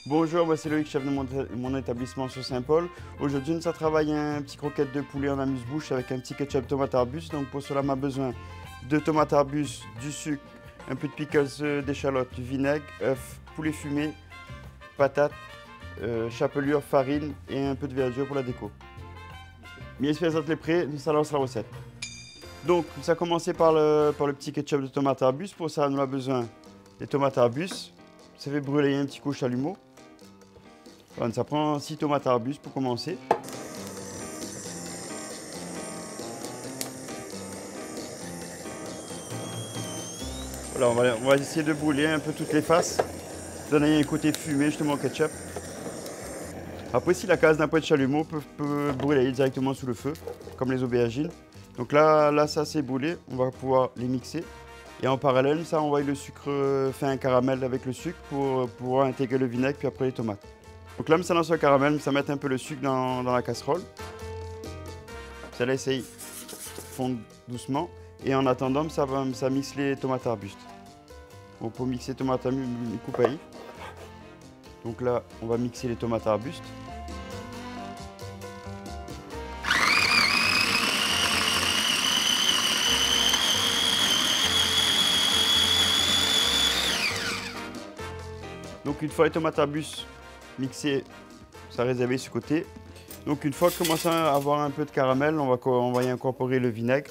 Bonjour, moi c'est Loïc, chef de mon établissement sur Saint-Paul. Aujourd'hui, nous allons travailler un petit croquette de poulet en amuse-bouche avec un petit ketchup tomate arbus. Donc pour cela, on a besoin de tomates arbus, du sucre, un peu de pickles d'échalote, du vinaigre, œufs, poulet fumé, patates, chapelure, farine et un peu de verdure pour la déco. Bien sûr, les prêts, nous allons lancer la recette. Donc, nous allons commencer par le petit ketchup de tomates arbus. Pour ça, nous avons besoin des tomates arbus. Ça fait brûler un petit coup au chalumeau. Alors, ça prend 6 tomates arbus pour commencer. Voilà, on va essayer de brûler un peu toutes les faces, donner un côté fumé justement au ketchup. Après, si la case n'a pas de chalumeau, peut brûler directement sous le feu, comme les aubergines. Donc là ça c'est brûlé, on va pouvoir les mixer. Et en parallèle, ça envoie le sucre fait un caramel avec le sucre pour pouvoir intégrer le vinaigre, puis après les tomates. Donc là, ça lance le caramel, ça met un peu le sucre dans la casserole. Ça laisse fondre doucement. Et en attendant, ça mixe les tomates arbustes. Bon, pour mixer les tomates arbustes, coupe à. Donc là, on va mixer les tomates arbustes. Donc une fois les tomates arbustes mixées, ça réservé sur le côté. Donc une fois que commence à avoir un peu de caramel, on va y incorporer le vinaigre.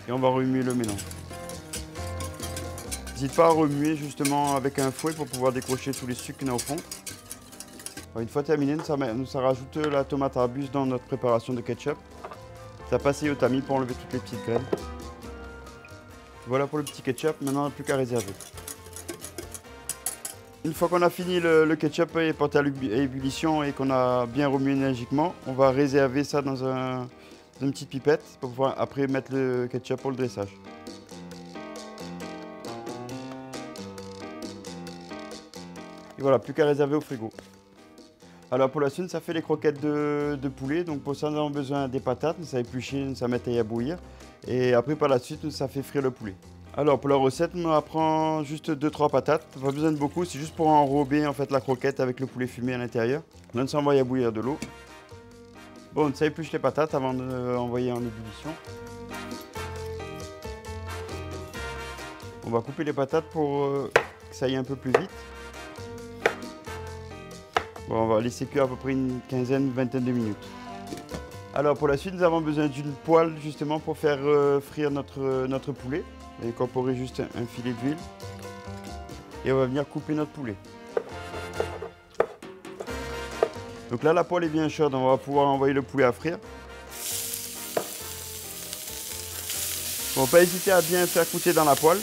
Et on va remuer le mélange. N'hésite pas à remuer justement avec un fouet pour pouvoir décrocher tous les sucres qu'il y a au fond. Alors, une fois terminé, ça rajoute la tomate arbus dans notre préparation de ketchup. Ça passe au tamis pour enlever toutes les petites graines. Voilà pour le petit ketchup, maintenant on n'a plus qu'à réserver. Une fois qu'on a fini le ketchup est porté à ébullition et qu'on a bien remué énergiquement, on va réserver ça dans une petite pipette pour pouvoir après mettre le ketchup pour le dressage. Et voilà, plus qu'à réserver au frigo. Alors pour la suite, ça fait les croquettes de poulet. Donc pour ça, nous avons besoin des patates, ça éplucher, ça mettre à bouillir. Et après par la suite, ça fait frire le poulet. Alors pour la recette, on prend juste 2-3 patates. Pas besoin de beaucoup, c'est juste pour enrober en fait la croquette avec le poulet fumé à l'intérieur. On s'envoie à bouillir de l'eau. Bon, ça épluche les patates avant d'envoyer en ébullition. On va couper les patates pour que ça aille un peu plus vite. Bon, on va laisser cuire à peu près une vingtaine de minutes. Alors pour la suite, nous avons besoin d'une poêle justement pour faire frire notre poulet. On va incorporer juste un filet d'huile et on va venir couper notre poulet. Donc là, la poêle est bien chaude, on va pouvoir envoyer le poulet à frire. Bon, pas hésiter à bien faire croûter dans la poêle.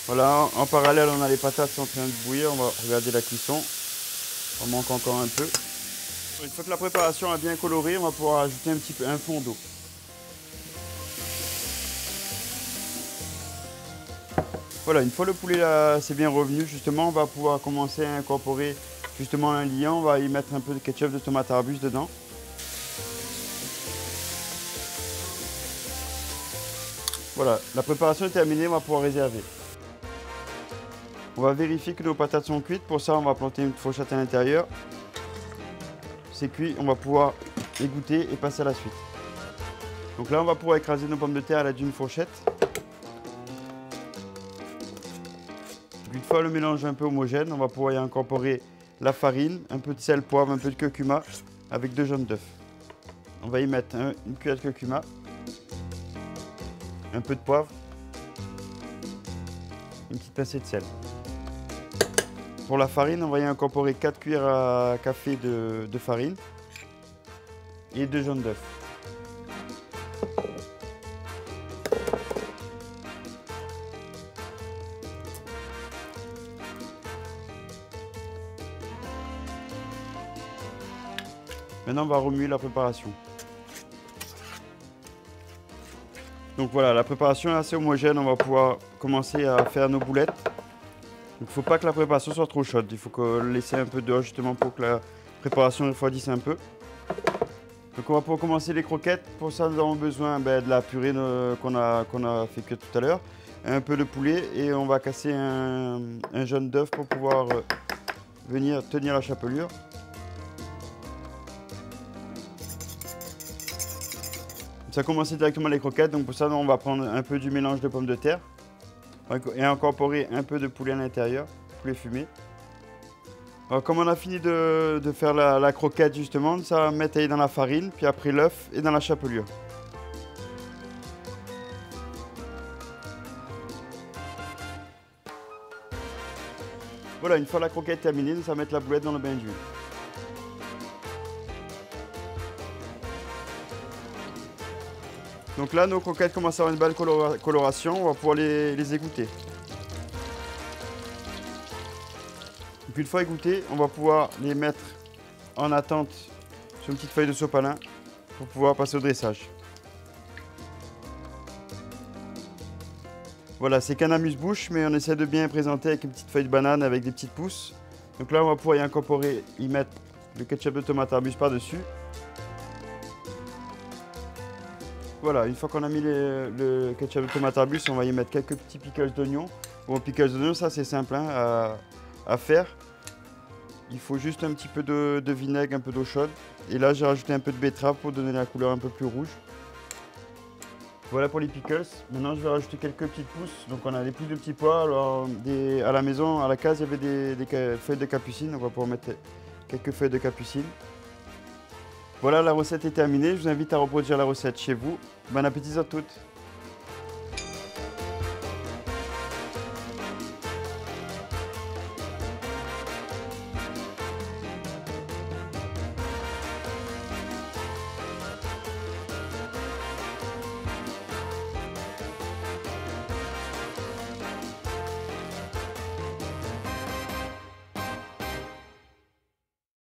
Voilà, en parallèle, on a les patates qui sont en train de bouillir, on va regarder la cuisson. On manque encore un peu. Une fois que la préparation a bien coloré, on va pouvoir ajouter un fond d'eau. Voilà, une fois le poulet c'est bien revenu, justement, on va pouvoir commencer à incorporer justement un liant. On va y mettre un peu de ketchup de tomate arbus dedans. Voilà, la préparation est terminée, on va pouvoir réserver. On va vérifier que nos patates sont cuites. Pour ça, on va planter une fourchette à l'intérieur. C'est cuit, on va pouvoir égoutter et passer à la suite. Donc là, on va pouvoir écraser nos pommes de terre à l'aide d'une fourchette. Une fois le mélange un peu homogène, on va pouvoir y incorporer la farine, un peu de sel, poivre, un peu de curcuma avec 2 jaunes d'œufs. On va y mettre une cuillère de curcuma, un peu de poivre, une petite pincée de sel. Pour la farine, on va y incorporer 4 cuillères à café de farine et 2 jaunes d'œufs. Maintenant, on va remuer la préparation. Donc voilà, la préparation est assez homogène. On va pouvoir commencer à faire nos boulettes. Il ne faut pas que la préparation soit trop chaude. Il faut laisser un peu d'eau justement pour que la préparation refroidisse un peu. Donc on va pouvoir commencer les croquettes. Pour ça, nous avons besoin de la purée qu'on a fait cuire tout à l'heure. Un peu de poulet et on va casser un jaune d'œuf pour pouvoir venir tenir la chapelure. Ça a commencé directement les croquettes, donc pour ça on va prendre un peu du mélange de pommes de terre et incorporer un peu de poulet à l'intérieur, poulet fumé. Alors, comme on a fini de faire la croquette justement, ça va mettre dans la farine, puis après l'œuf et dans la chapelure. Voilà, une fois la croquette terminée, ça va mettre la boulette dans le bain d'huile. Donc là, nos croquettes commencent à avoir une belle coloration, on va pouvoir les égoutter. Donc une fois égouttées, on va pouvoir les mettre en attente sur une petite feuille de sopalin pour pouvoir passer au dressage. Voilà, c'est qu'un amuse-bouche, mais on essaie de bien présenter avec une petite feuille de banane avec des petites pousses. Donc là, on va pouvoir y mettre le ketchup de tomate Arbus par-dessus. Voilà, une fois qu'on a mis le ketchup de tomate Arbus, on va y mettre quelques petits pickles d'oignons. Bon, pickles d'oignons, ça c'est simple à faire. Il faut juste un petit peu de vinaigre, un peu d'eau chaude. Et là, j'ai rajouté un peu de betterave pour donner la couleur un peu plus rouge. Voilà pour les pickles. Maintenant, je vais rajouter quelques petites pousses. Donc, on a des plus de petits pois. Alors, à la maison, à la case, il y avait des feuilles de capucine. On va pouvoir mettre quelques feuilles de capucine. Voilà, la recette est terminée. Je vous invite à reproduire la recette chez vous. Bon appétit à toutes!